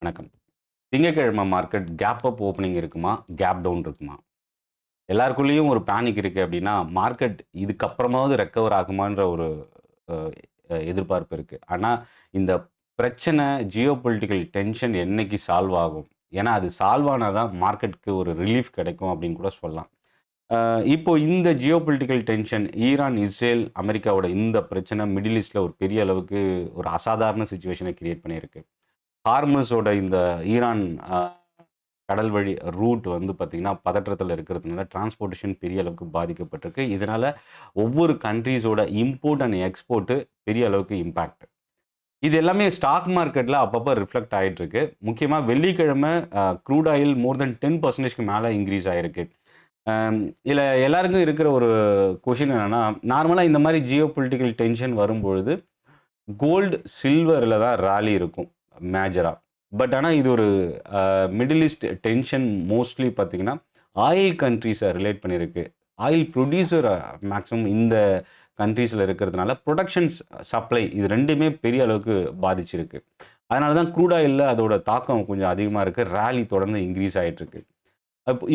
வணக்கம். திங்கட்கிழமை market gap up opening இருக்குமா? கேப் டவுன் இருக்குமா? எல்லாருக்குள்ளேயும் ஒரு பேனிக் இருக்கு அப்டின்னா, மார்க்கெட் இதுக்கப்புறமாவது ரெக்கவர் ஆகுமான்ற ஒரு அ எதிர்பார்ப்பு இருக்கு. ஆனா, இந்த பிரச்சனை ஜியோபொலிட்டிக்கல் டென்ஷன் என்னைக்கு சால்வ் ஆகும்? ஏன்னா, அது சால்வ் ஆனா தான் மார்க்கெட்க்கு ஒரு ரிலீஃப் கிடைக்கும் அப்டின்னு கூட சொல்லலாம். இப்போ இந்த ஜியோபொலிட்டிக்கல் டென்ஷன் ஈரான், இஸ்ரேல், அமெரிக்காவோட இந்த பிரச்சனை மிடில் ஈஸ்ட்ல ஒரு பெரிய அளவுக்கு ஒரு அசாதாரண சிச்சுவேஷன கிரியேட் பண்ணியிருக்கு. ஹார்மஸோட இந்த ஈரான் அ கடல் வழி ரூட் வந்து பார்த்தீங்கன்னா, பதற்றத்தில இருக்கிறதுனால டிரான்ஸ்போர்ட்டேஷன் பெரிய அளவுக்கு பாதிக்கப்பட்டிருக்கு. இதனால ஒவ்வொரு கண்ட்ரீஸோட இம்போர்ட் அண்ட் எக்ஸ்போர்ட் பெரிய அளவுக்கு இம்பாக்ட். இது எல்லாமே ஸ்டாக் மார்க்கெட்ல அப்பப்ப ரிஃப்ளெக்ட் ஆயிட்டு இருக்கு. முக்கியமா வெள்ளிக்கிழமை க்ரூட் ஆயில் மோர் தென் 10% மேல இன்கிரீஸ் ஆயிருக்கு. அம் இதுல எல்லாருக்கும் இருக்கிற ஒரு கொஸ்டின் என்னன்னா, நார்மலா இந்த மாரி ஜியோ பொலிட்டிக்கல் டென்ஷன் வரும்பொழுது கோல்டு, சில்வர்ல தான் ராலி இருக்கும் மேஜரா. பட் ஆனா இது ஒரு மிடில் ஈஸ்ட் டென்ஷன் மோஸ்ட்லி பார்த்தீங்கன்னா, ஆயில் கண்ட்ரீஸ ரிலேட் பண்ணியிருக்கு. ஆயில் புரொடியூசர் மேக்ஸிமம் இந்த கண்ட்ரீஸ்ல இருக்கிறதுனால, புரொடக்ஷன்ஸ், சப்ளை இது 2மே பெரிய அளவுக்கு பாதிச்சிருக்கு. அதனால தான் க்ரூட் ஆயில்ல அதோட தாக்கம் கொஞ்சம் அதிகமா இருக்கு. ராலி தொடர்ந்து இன்கிரீஸ் ஆயிட்டு இருக்கு.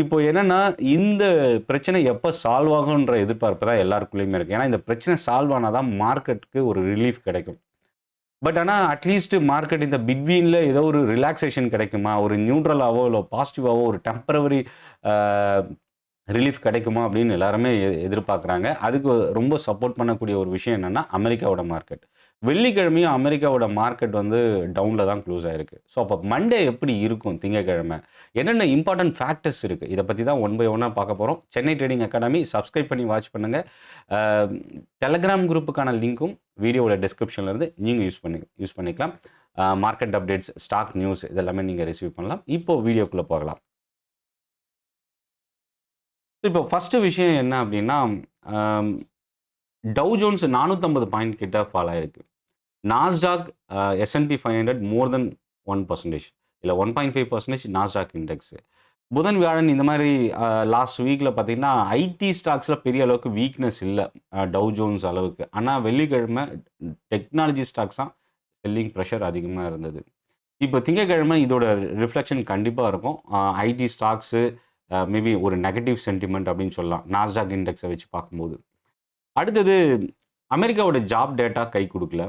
இப்போ என்னன்னா, இந்த பிரச்சனை எப்ப சால்வ் ஆகுன்ற எதிர்பார்ப்பு தான் எல்லாருக்குள்ளயுமே இருக்கு. ஏன்னா, இந்த பிரச்சனை சால்வ் ஆனா தான் மார்க்கெட்க்கு ஒரு ரிலீஃப் கிடைக்கும். பட் ஆனா, அட்லீஸ்ட் மார்க்கெட் இந்த பிட்வீன்ல ஏதோ ஒரு ரிலாக்சேஷன் கிடைக்குமா? ஒரு நியூட்ரலாவோ, இல்ல பாசிட்டிவாவோ ஒரு டெம்பரவரி அ ரிலீஃப் கிடைக்குமா? அப்படின்னு எல்லாருமே எதிர்பார்க்குறாங்க. அதுக்கு ரொம்ப சப்போர்ட் பண்ணக்கூடிய ஒரு விஷயம் என்னன்னா, அமெரிக்காவோட மார்க்கெட். வெள்ளிக்கிழமையும் அமெரிக்காவோட மார்க்கெட் வந்து டவுன்ல தான் குளோஸ் ஆயிருக்கு. ஸோ, அப்ப மண்டே எப்படி இருக்கும் திங்கட்கிழமை? என்னென்ன இம்பார்ட்டன்ட் ஃபேக்டர்ஸ் இருக்கு? இத பத்தி தான் ஒன் பை ஒன்னா பார்க்க போறோம். சென்னை ட்ரேடிங் அகாடமி சப்ஸ்கிரைப் பண்ணி வாட்ச் பண்ணுங்க. அ டெலகிராம் குரூப்புக்கான லிங்க்கும் வீடியோவோட டிஸ்கிரிப்ஷன்ல இருந்து நீங்க யூஸ் பண்ணிக்கலாம். மார்க்கெட் அப்டேட்ஸ், ஸ்டாக் நியூஸ் இதெல்லாமே நீங்க ரிசீவ் பண்ணலாம். இப்போ வீடியோக்குள்ள போகலாம். இப்போ ஃபர்ஸ்ட்டு விஷயம் என்ன அப்டின்னா, அம் டவ் ஜோன்ஸ் 450 பாயிண்ட் கிட்ட ஃபால் ஆயிருக்கு. நாஸ்டாக் S&P 500 மோர் தென் 1% இல்ல 1.5% நாஸ்டாக் இண்டெக்ஸ். புதன், வியாழன் இந்த மாரி லாஸ்ட் வீக்ல பார்த்தீங்கன்னா, ஐடி ஸ்டாக்ஸ்ல பெரிய அளவுக்கு வீக்னஸ் இல்ல. டவ் ஜோன்ஸ் அளவுக்கு. ஆனா வெள்ளிக்கிழமை டெக்னாலஜி ஸ்டாக்ஸ் தான் செல்லிங் பிரஷர் அதிகமா இருந்தது. இப்போ திங்கட்கிழமை இதோட ரிஃப்ளெக்ஷன் கண்டிப்பா இருக்கும். ஐடி ஸ்டாக்ஸு மேபி ஒரு நெகட்டிவ் சென்டிமென்ட் அப்படின்னு சொல்லலாம். நாஸ்டாக் இண்டெக்ஸ வச்சு பார்க்கும்போது. அடுத்தது அமெரிக்காவோட ஜாப் டேட்டா கை குடுக்கல.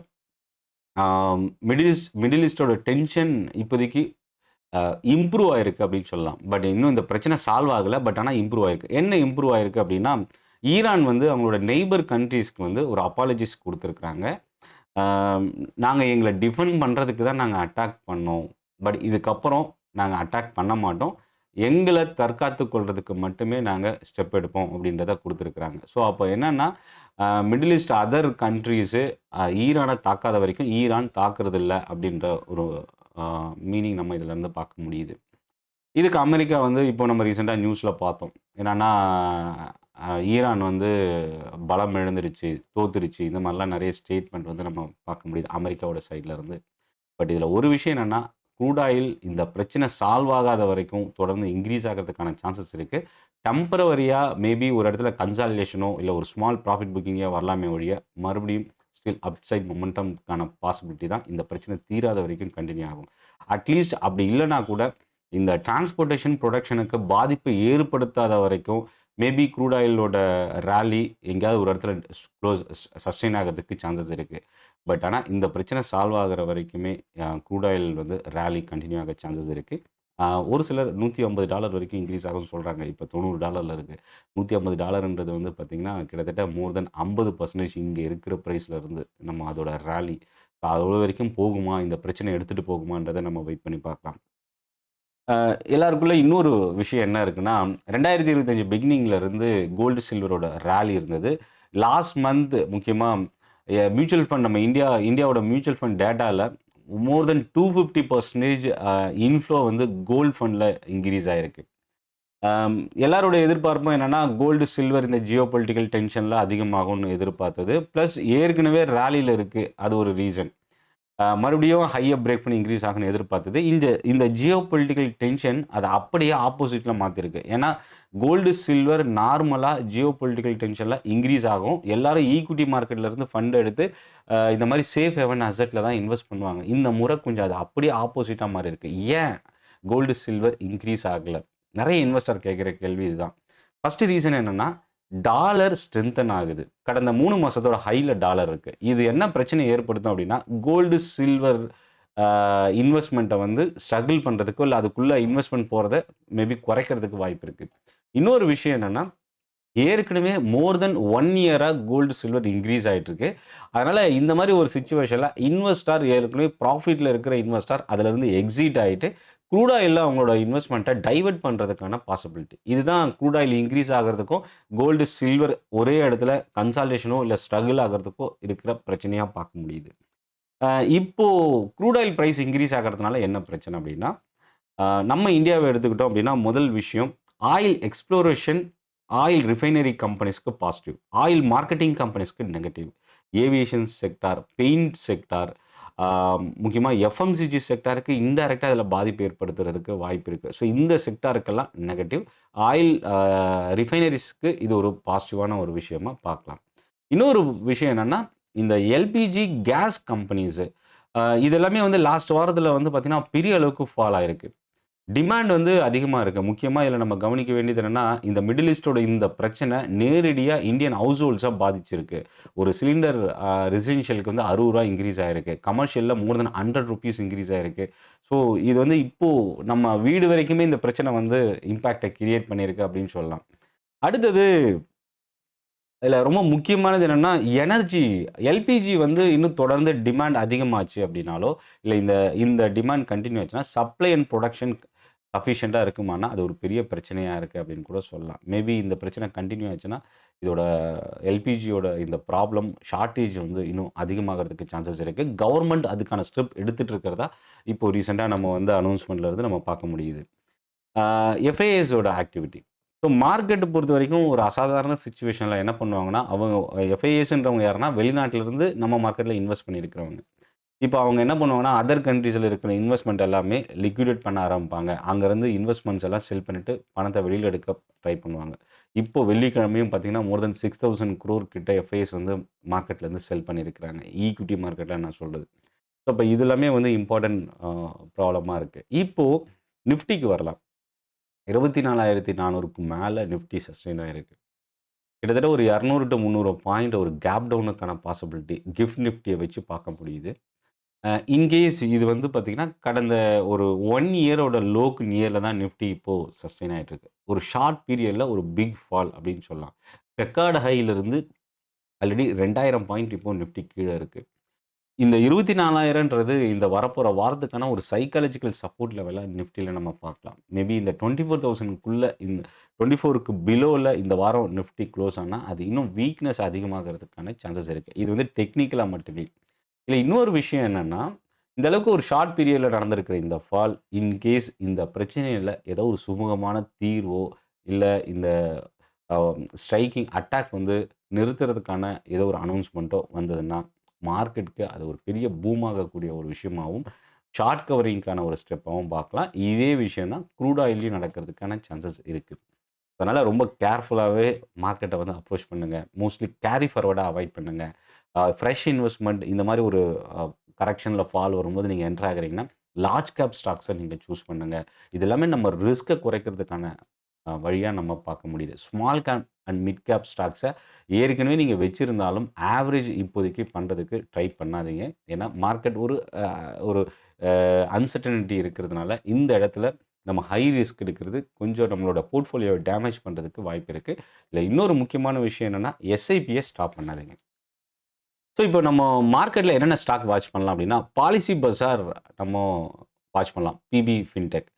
மிடில் ஈஸ்ட்டோட டென்ஷன் இப்போதைக்கு அ இம்ப்ரூவ் ஆயிருக்கு அப்படின்னு சொல்லலாம். பட் இன்னும் இந்த பிரச்சனை சால்வ் ஆகல. பட் ஆனா இம்ப்ரூவ் ஆயிருக்கு. என்ன இம்ப்ரூவ் ஆயிருக்கு அப்படின்னா, ஈரான் வந்து அவங்களோட நெய்பர் கண்ட்ரீஸ்க்கு வந்து ஒரு அப்பாலஜிஸ் குடுத்துருக்காங்க. ஆ நாங்க எங்கள டிஃபெண்ட் பண்றதுக்கு தான் நாங்க அட்டாக் பண்ணோம். பட் இதுக்கப்புறம் நாங்க அட்டாக் பண்ண மாட்டோம். எங்கள தற்காத்துக் கொள்றதுக்கு மட்டுமே நாங்க ஸ்டெப் எடுப்போம் அப்படின்றத குடுத்துருக்காங்க. ஸோ அப்போ என்னன்னா, மிடில் ஈஸ்ட் அதர் கண்ட்ரீஸு ஈரான தாக்காத வரைக்கும் ஈரான் தாக்குறதில்ல அப்படின்ற ஒரு ஆ மீனிங் நம்ம இதிலருந்து பார்க்க முடியுது. இதுக்கு அமெரிக்கா வந்து இப்போ நம்ம ரீசென்ட்டா நியூஸ்ல பார்த்தோம். என்னன்னா, ஈரான் வந்து பலம் இழந்துருச்சு, தோத்துருச்சு. இந்த மாரிலாம் நெறைய ஸ்டேட்மெண்ட் வந்து நம்ம பார்க்க முடியுது. அமெரிக்காவோட சைட்ல இருந்து. பட் இதில ஒரு விஷயம் என்னன்னா, க்ரூட் ஆயில் இந்த பிரச்சனை சால்வ் ஆகாத வரைக்கும் தொடர்ந்து இன்கிரீஸ் ஆகுறதுக்கான சான்சஸ் இருக்கு. டெம்பரவரியா மேபி ஒரு இடத்துல கன்சாலிடேஷனோ, இல்ல ஒரு ஸ்மால் ப்ராஃபிட் புக்கிங்கோ வரலாமே ஒழிய, மறுபடியும் ஸ்டில் அப்சைட் மொமெண்டம்க்கான பாசிபிலிட்டி தான் இந்த பிரச்சனை தீராத வரைக்கும் கன்டின்யூ ஆகும். அட்லீஸ்ட் அப்படி இல்லன்னா கூட, இந்த டிரான்ஸ்போர்ட்டேஷன் புரொடக்ஷனுக்கு பாதிப்பு ஏற்படுத்தாத வரைக்கும், மேபி க்ரூட் ஆயிலோட ராலி எங்கேயாவது ஒரு இடத்துல சஸ்டெயின் ஆகுறதுக்கு சான்சஸ் இருக்கு. பட் ஆனா, இந்த பிரச்சனை சால்வ் ஆகுற வரைக்குமே க்ரூட் ஆயில் வந்து ராலி கன்டின்யூ ஆக சான்சஸ் இருக்கு. அ ஒரு சிலர் $150 வரைக்கும் இன்கிரீஸ் ஆகும்னு சொல்றாங்க. இப்ப $90 இருக்கு. $150ன்றது வந்து பார்த்தீங்கன்னா, கிட்டத்தட்ட மோர் தென் 50% இங்க இருக்கிற பிரைஸ்ல இருந்து நம்ம அதோட ராலி. அவ்வளோ வரைக்கும் போகுமா? இந்த பிரச்சனை எடுத்துட்டு போகுமான்றத நம்ம வெயிட் பண்ணி பார்க்கலாம். எல்லாருக்குள்ள இன்னொரு விஷயம் என்ன இருக்குன்னா, 2025 பிகினிங்ல இருந்து கோல்டு, சில்வரோட ராலி இருந்தது. லாஸ்ட் மந்த் முக்கியமா மியூச்சுவல் ஃபண்ட் நம்ம இந்தியாவோட மியூச்சுவல் ஃபண்ட் டேட்டால மோர் தென் 250% இன்ஃப்ளோ வந்து கோல்ட் ஃபண்ட்ல இன்கிரீஸ் ஆயிருக்கு. அம் எல்லாரோட எதிர்பார்ப்பும் என்னன்னா, கோல்டு, சில்வர் இந்த ஜியோ பொலிட்டிக்கல் டென்ஷன்ல அதிகமாகும்னு எதிர்பார்த்தது. பிளஸ் ஏற்கனவே ராலில இருக்கு. அது ஒரு ரீசன். மறுபடியும் ஹையை பிரேக் பண்ணி இன்க்ரீஸ் ஆகும்னு எதிர்பார்த்தது. இந்த இந்த ஜியோ பொலிட்டிக்கல் டென்ஷன் அத அப்படியே ஆப்போசிட்ல மாத்திருக்கு. ஏன்னா, கோல்டு, சில்வர் நார்மலா ஜியோ பொலிட்டிக்கல் டென்ஷன்ல இன்க்ரீஸ் ஆகும். எல்லாரும் ஈக்விட்டி மார்க்கெட்ல இருந்து ஃபண்ட் எடுத்து இந்த மாரி சேஃப் ஹேவன் அசெட்ல தான் இன்வெஸ்ட் பண்ணுவாங்க. இந்த முறை கொஞ்சம் அது அப்படியே ஆப்போசிட்டா மாறியிருக்கு. ஏன் கோல்டு, சில்வர் இன்க்ரீஸ் ஆகல? நெறைய இன்வெஸ்டர் கேட்கிற கேள்வி இதுதான். ஃபர்ஸ்ட் ரீசன் என்னன்னா, டாலர் ஸ்ட்ரெங்தன் ஆகுது. கடந்த 3 மாசத்தோட ஹைல டாலர் இருக்கு. இது என்ன பிரச்சனைய ஏற்படுத்தும் அப்படின்னா, கோல்டு, சில்வர் இன்வெஸ்ட்மென்ட்ட வந்து ஸ்ட்ரகிள் பண்றதுக்கோ, இல்ல அதுக்குள்ள இன்வெஸ்ட்மென்ட் போறத மேபி குறைக்கிறதுக்கு வாய்ப்பு இருக்கு. இன்னொரு விஷயம் என்னன்னா, ஏற்கனவே மோர் தென் 1 இயரா கோல்டு, சில்வர் இன்கிரீஸ் ஆயிட்டு இருக்கு. அதனால இந்த மாரி ஒரு சிச்சுவேஷன்ல இன்வெஸ்டார் ஏற்கனவே ப்ராஃபிட்ல இருக்கிற இன்வெஸ்டார் அதிலிருந்து எக்ஸிட் ஆயிட்டு, க்ரூட் ஆயில்ல அவங்களோட இன்வெஸ்ட்மென்ட்ட டைவர்ட் பண்றதுக்கான பாசிபிலிட்டி. இதுதான் க்ரூட் ஆயில் இன்கிரீஸ் ஆகுறதுக்கும், கோல்டு, சில்வர் ஒரே இடத்துல கன்சாலிடேஷனோ இல்ல ஸ்ட்ரகிள் ஆகுறதுக்கோ இருக்கிற பிரச்சனையா பார்க்க முடியுது. அ இப்போ க்ரூட் ஆயில் பிரைஸ் இன்கிரீஸ் ஆகுறதுனால என்ன பிரச்சனை அப்படின்னா, நம்ம இந்தியாவ எடுத்துக்கிட்டோம் அப்படின்னா, முதல் விஷயம் ஆயில் எக்ஸ்ப்ளோரேஷன், ஆயில் ரிஃபைனரி கம்பெனிஸ்க்கு பாசிட்டிவ். ஆயில் மார்க்கெட்டிங் கம்பெனிஸ்க்கு negative. Aviation sector, paint sector, ஆ முக்கியமா எஃப்எம்சிஜி செக்டாருக்கு இன்டைரக்ட்டா இதில பாதிப்பு ஏற்படுத்துறதுக்கு வாய்ப்பு இருக்கு. ஸோ இந்த செக்டாருக்கெல்லாம் நெகட்டிவ். ஆயில் ரிஃபைனரீஸ்க்கு இது ஒரு பாசிட்டிவான ஒரு விஷயமா பார்க்கலாம். இன்னொரு விஷயம் என்னன்னா, இந்த எல்பிஜி கேஸ் கம்பெனிஸு இது எல்லாமே வந்து லாஸ்ட் வாரத்தில வந்து பார்த்தீங்கன்னா, பெரிய அளவுக்கு ஃபால் ஆயிருக்கு. டிமாண்ட் வந்து அதிகமா இருக்கு. முக்கியமா இதில நம்ம கவனிக்க வேண்டியது என்னன்னா, இந்த மிடில் ஈஸ்ட்டோட இந்த பிரச்சனை நேரடியா இந்தியன் ஹவுஸ் ஹோல்ட்ஸ பாதிச்சிருக்கு. ஒரு சிலிண்டர் ரெசிடென்ஷியலுக்கு வந்து ரூ. 60 இன்கிரீஸ் ஆயிருக்கு. கமர்ஷியல்ல மோர் தென் ₹100 இன்கிரீஸ் ஆயிருக்கு. ஸோ இது வந்து இப்போ நம்ம வீடு வரைக்குமே இந்த பிரச்சனை வந்து இம்பாக்ட்ட கிரியேட் பண்ணியிருக்கு அப்படின்னு சொல்லலாம். அடுத்தது இதில ரொம்ப முக்கியமானது என்னன்னா, எனர்ஜி எல்பிஜி வந்து இன்னும் தொடர்ந்து டிமாண்ட் அதிகமாச்சு அப்படின்னாலோ, இல்ல இந்த இந்த டிமாண்ட் கன்டின்யூ ஆச்சுன்னா, சப்ளை அண்ட் புரொடக்ஷன் சஃபிஷியன்ட்டா இருக்குமான்னா, அது ஒரு பெரிய பிரச்சனையா இருக்கு அப்படின்னு கூட சொல்லலாம். மேபி இந்த பிரச்சனை கன்டின்யூ ஆச்சுன்னா, இதோட எல்பிஜியோட இந்த ப்ராப்ளம் ஷார்ட்டேஜ் வந்து இன்னும் அதிகமாகறதுக்கு சான்சஸ் இருக்கு. கவர்ன்மெண்ட் அதுக்கான ஸ்டெப் எடுத்துட்டு இருக்கிறதா, இப்போ ரீசென்ட்டா நம்ம வந்து அனவுன்ஸ்மென்ட்ல இருந்து நம்ம பார்க்க முடியுது. எஃப்ஐஎஸோட ஆக்டிவிட்டி. ஸோ மார்க்கெட்ட பொறுத்தவரைக்கும் ஒரு அசாதாரண சிச்சுவேஷன்ல என்ன பண்ணுவாங்கன்னா, அவங்க எஃப்ஐஎஸ்ன்றவங்க யாருன்னா, வெளிநாட்டிலிருந்து நம்ம மார்க்கெட்ல இன்வெஸ்ட் பண்ணியிருக்கிறவங்க. இப்போ அவங்க என்ன பண்ணுவாங்கன்னா, அதர் கண்ட்ரீஸ்ல இருக்கிற இன்வெஸ்ட்மென்ட் எல்லாமே லிக்விடேட் பண்ண ஆரம்பிப்பாங்க. அங்கருந்து இன்வெஸ்ட்மென்ட்ஸ் எல்லாம் செல் பண்ணிட்டு பணத்த வெளியில எடுக்க ட்ரை பண்ணுவாங்க. இப்போ வெள்ளிக்கிழமையும் பார்த்தீங்கன்னா, மோர் தென் 6000 crore கிட்ட எஃப்ஐஎஸ் வந்து மார்க்கெட்லேருந்து செல் பண்ணியிருக்கிறாங்க. ஈக்விட்டி மார்க்கெட்ல நான் சொல்றது. ஸோ அப்ப இது எல்லாமே வந்து இம்பார்ட்டன்ட் ப்ராப்ளமா இருக்கு. இப்போ நிஃப்டிக்கு வரலாம். 24,400க்கு மேல நிஃப்டி சஸ்டெயின் ஆயிருக்கு. கிட்டத்தட்ட ஒரு 200 டூ 300 பாயிண்ட் ஒரு கேப் டவுனுக்கான பாசிபிலிட்டி கிஃப்ட் நிஃப்டிய வச்சு பார்க்க முடியுது. இன்கேஸ் இது வந்து பார்த்தீங்கன்னா, கடந்த ஒரு 1 இயரோட லோக்கு நியர்ல தான் நிஃப்டி இப்போ சஸ்டெயின் ஆயிட்டு இருக்கு. ஒரு ஷார்ட் பீரியட்ல ஒரு பிக் ஃபால் அப்படின்னு சொல்லலாம். ரெக்கார்ட் ஹைல இருந்து ஆல்ரெடி 2000 பாயிண்ட் இப்போ நிஃப்டி கீழ இருக்கு. இந்த 24,000ன்றது இந்த வரப்போற வாரத்துக்கான ஒரு சைக்காலஜிக்கல் சப்போர்ட் லெவலா நிஃப்டில நம்ம பார்க்கலாம். மேபி இந்த 24,000க்குள்ள இந்த 24க்கு பிலோல இந்த வாரம் நிஃப்டி குளோஸ் ஆனா, அது இன்னும் வீக்னஸ் அதிகமாகறதுக்கான சான்சஸ் இருக்கு. இது வந்து டெக்னிக்கலா மட்டுமே. இதுல இன்னொரு விஷயம் என்னன்னா, இந்த அளவுக்கு ஒரு ஷார்ட் பீரியட்ல நடந்திருக்கிற இந்த ஃபால், இன் கேஸ் இந்த பிரச்சனையில ஏதோ ஒரு சுமூகமான தீர்வோ, இல்ல இந்த அ ஸ்ட்ரைக்கிங் அட்டாக் வந்து நிறுத்துறதுக்கான ஏதோ ஒரு அனவுன்ஸ்மென்ட்டோ வந்ததுன்னா, மார்க்கெட்க்கு அது ஒரு பெரிய பூம் ஆகக்கூடிய ஒரு விஷயமாவும், ஷார்ட் கவரிங்க்கான ஒரு ஸ்டெப்பாவும் பார்க்கலாம். இதே விஷயம் தான் க்ரூட் ஆயில்லயும் நடக்கிறதுக்கான சான்சஸ் இருக்கு. அதனால ரொம்ப கேர்ஃபுல்லாவே மார்க்கெட்ட வந்து அப்ரோச் பண்ணுங்க. மோஸ்ட்லி கேரி ஃபார்வர்டா அவாய்ட் பண்ணுங்க. ஃப்ரெஷ் இன்வெஸ்ட்மென்ட் இந்த மாரி ஒரு கரெக்ஷன்ல ஃபால் வரும்போது நீங்க என்டர் ஆகுறீங்கன்னா, லார்ஜ் கேப் ஸ்டாக்ஸ நீங்க சூஸ் பண்ணுங்க. இது எல்லாமே நம்ம ரிஸ்க்க குறைக்கிறதுக்கான வழியா நம்ம பார்க்க முடியுது. Small cap and mid cap ஸ்டாக்ஸ ஏற்கனவே நீங்க வச்சிருந்தாலும், ஆவரேஜ் இப்போதைக்கு பண்றதுக்கு ட்ரை பண்ணாதீங்க. ஏன்னா மார்க்கெட் ஒரு அன்சர்டனிட்டி இருக்கிறதுனால, இந்த இடத்துல நம்ம ஹை ரிஸ்க் எடுக்கிறது கொஞ்சம் நம்மளோட போர்ட்ஃபோலியோவ டேமேஜ் பண்றதுக்கு வாய்ப்பு இருக்கு. இதுல இன்னொரு முக்கியமான விஷயம் என்னன்னா, எஸ்ஐபிய ஸ்டாப் பண்ணாதீங்க. ஸோ இப்போ நம்ம மார்க்கெட்ல என்னென்ன ஸ்டாக் வாட்ச் பண்ணலாம் அப்படின்னா, பாலிசி பஜார் நம்ம வாட்ச் பண்ணலாம். BP fintech.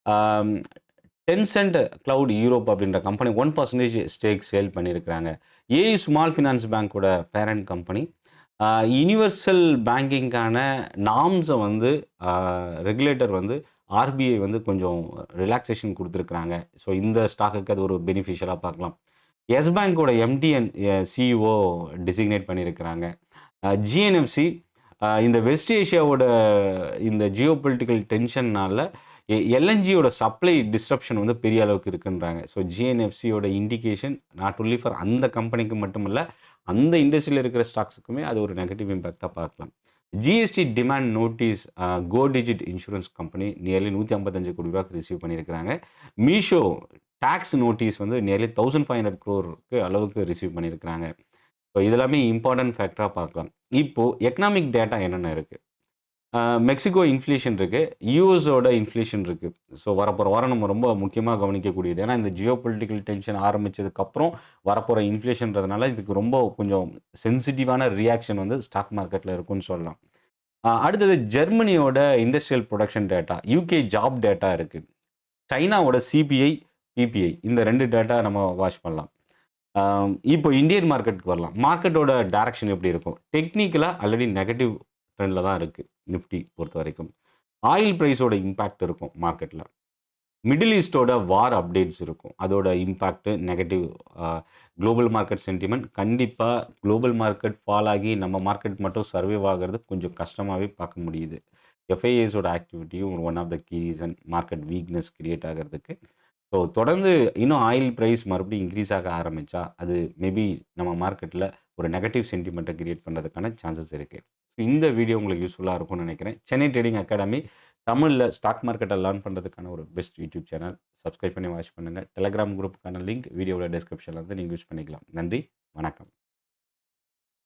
ஆம் Tencent Cloud Europe அப்படின்ற கம்பெனி 1% ஸ்டேக் சேல் பண்ணியிருக்கிறாங்க. ஏயு ஸ்மால் ஃபினான்ஸ் பேங்கோட பேரண்ட் கம்பெனி. யுனிவர்சல் பேங்கிங்கான நார்ம்ஸ வந்து ரெகுலேட்டர் வந்து ஆர்பிஐ வந்து கொஞ்சம் ரிலாக்சேஷன் குடுத்துருக்கிறாங்க. ஸோ இந்த ஸ்டாக்குக்கு அது ஒரு பெனிஃபிஷியலா பார்க்கலாம். எஸ் பேங்கோட எம்டி அண்ட் சிஇஓ டெசிக்னேட் பண்ணியிருக்கிறாங்க. ஜிஎன்எஃப்சி இந்த வெஸ்ட் ஏஷியாவோட இந்த ஜியோபொலிட்டிக்கல் டென்ஷன்னால எல்என்ஜியோட சப்ளை டிஸ்ரப்ஷன் வந்து பெரிய அளவுக்கு இருக்குன்றாங்க. ஸோ ஜிஎன்எஃப்சியோட இண்டிகேஷன் நாட் ஒன்லி ஃபார் அந்த கம்பெனிக்கு மட்டுமல்ல, அந்த இண்டஸ்ட்ரியில இருக்கிற ஸ்டாக்ஸுக்குமே அது ஒரு நெகட்டிவ் இம்பேக்ட்டா பார்க்கலாம். ஜிஎஸ்டி டிமாண்ட் நோட்டீஸ் கோ டிஜிட் இன்சூரன்ஸ் கம்பெனி நியர்லி ரூ. 155 கோடி ரிசீவ் பண்ணியிருக்கிறாங்க. மீஷோ டாக்ஸ் நோட்டீஸ் வந்து நியர்லி 1500 crore அளவுக்கு ரிசீவ் பண்ணியிருக்கிறாங்க. ஸோ இதெல்லாமே இம்பார்ட்டன்ட் ஃபேக்டரா பார்க்கலாம். இப்போ எக்கனாமிக் டேட்டா என்னென்ன இருக்கு? மெக்சிகோ இன்ஃப்ளேஷன் இருக்கு. யுஎஸோட இன்ஃப்ளேஷன் இருக்கு. ஸோ வரப்போற வாரம் நம்ம ரொம்ப முக்கியமா கவனிக்கக்கூடியது. ஏன்னா இந்த ஜியோபொலிட்டிக்கல் டென்ஷன் ஆரம்பிச்சதுக்கப்புறம் வரப்போற இன்ஃப்ளேஷன்றதுனால இதுக்கு ரொம்ப கொஞ்சம் சென்சிட்டிவான ரியாக்ஷன் வந்து ஸ்டாக் மார்க்கெட்ல இருக்கும்னு சொல்லலாம். அடுத்தது ஜெர்மனியோட industrial production data, UK job data இருக்கு. சைனாவோட சிபிஐ, பிபிஐ இந்த 2 டேட்டா நம்ம வாட்ச் பண்ணலாம். இப்போ இந்தியன் மார்க்கெட்டுக்கு வரலாம். மார்க்கெட்டோட டைரக்ஷன் எப்படி இருக்கும்? டெக்னிக்கலா ஆல்ரெடி நெகட்டிவ் ட்ரெண்ட்ல தான் இருக்கு. நிஃப்டி பொறுத்தவரைக்கும். ஆயில் பிரைஸோட இம்பாக்ட் இருக்கும் மார்க்கெட்ல. மிடில் ஈஸ்ட்டோட வார் அப்டேட்ஸ் இருக்கும். அதோட impact negative global market sentiment கண்டிப்பா குளோபல் மார்க்கெட் ஃபால் ஆகி நம்ம மார்க்கெட் மட்டும் சர்வைவ் ஆகுறது கொஞ்சம் கஷ்டமாவே பார்க்க முடியுது. எஃப்ஐஐஸோட ஆக்டிவிட்டியும் one of the key reason market weakness create ஆகுறதுக்கு. ஸோ தொடர்ந்து இன்னும் ஆயில் பிரைஸ் மறுபடியும் இன்க்ரீஸ் ஆக ஆரம்பிச்சா, அது மேபி நம்ம மார்க்கெட்ல ஒரு நெகட்டிவ் சென்டிமெண்ட்ட கிரியேட் பண்ணுறதுக்கான சான்சஸ் இருக்கு. இந்த வீடியோ உங்களுக்கு யூஸ்ஃபுல்லா இருக்கும்னு நினைக்கிறேன். சென்னை ட்ரேடிங் அகாடமி தமிழ்ல ஸ்டாக் மார்க்கெட்ட லேர்ன் பண்ணுறதுக்கான ஒரு பெஸ்ட் யூடியூப் சேனல். சப்ஸ்கிரைப் பண்ணி வாட்ச் பண்ணுங்க. டெலகிராம் குரூப்புக்கான லிங்க் வீடியோவோட டிஸ்கிரிப்ஷன்ல இருந்து நீங்க யூஸ் பண்ணிக்கலாம். நன்றி, வணக்கம்.